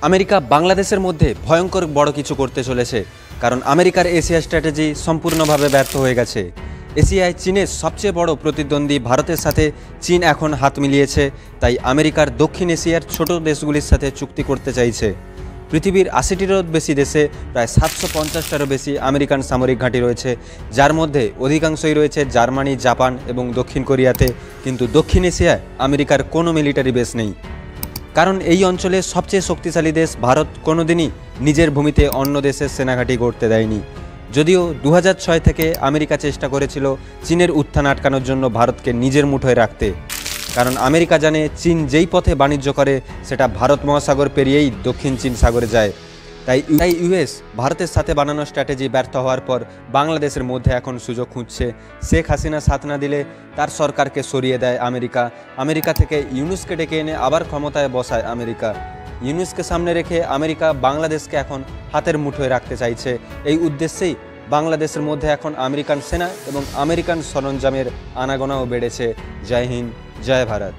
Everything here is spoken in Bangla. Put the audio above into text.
আমেরিকা বাংলাদেশের মধ্যে ভয়ঙ্কর বড় কিছু করতে চলেছে, কারণ আমেরিকার এশিয়া স্ট্র্যাটেজি সম্পূর্ণভাবে ব্যর্থ হয়ে গেছে। এশিয়ায় চীনের সবচেয়ে বড় প্রতিদ্বন্দ্বী ভারতের সাথে চীন এখন হাত মিলিয়েছে, তাই আমেরিকার দক্ষিণ এশিয়ার ছোট দেশগুলির সাথে চুক্তি করতে চাইছে। পৃথিবীর ৮০টিরও বেশি দেশে প্রায় ৭৫০টারও বেশি আমেরিকান সামরিক ঘাঁটি রয়েছে, যার মধ্যে অধিকাংশই রয়েছে জার্মানি, জাপান এবং দক্ষিণ কোরিয়াতে। কিন্তু দক্ষিণ এশিয়ায় আমেরিকার কোনো মিলিটারি বেস নেই, কারণ এই অঞ্চলের সবচেয়ে শক্তিশালী দেশ ভারত কোনোদিনই নিজের ভূমিতে অন্য দেশের সেনাঘাঁটি গড়তে দেয়নি। যদিও ২০০৬ থেকে আমেরিকা চেষ্টা করেছিল চীনের উত্থান আটকানোর জন্য ভারতকে নিজের মুঠোয় রাখতে, কারণ আমেরিকা জানে চীন যেই পথে বাণিজ্য করে সেটা ভারত মহাসাগর পেরিয়েই দক্ষিণ চীন সাগরে যায়। তাই ইউএস ভারতের সাথে বানানো স্ট্র্যাটেজি ব্যর্থ হওয়ার পর বাংলাদেশের মধ্যে এখন সুযোগ খুঁজছে। শেখ হাসিনা সাথ না দিলে তার সরকারকে সরিয়ে দেয় আমেরিকা থেকে ইউনুসকে ডেকে এনে আবার ক্ষমতায় বসায় আমেরিকা। ইউনুসকে সামনে রেখে আমেরিকা বাংলাদেশকে এখন হাতের মুঠোয় রাখতে চাইছে। এই উদ্দেশ্যেই বাংলাদেশের মধ্যে এখন আমেরিকান সেনা এবং আমেরিকান সরঞ্জামের আনাগোনাও বেড়েছে। জয় হিন্দ, জয় ভারত।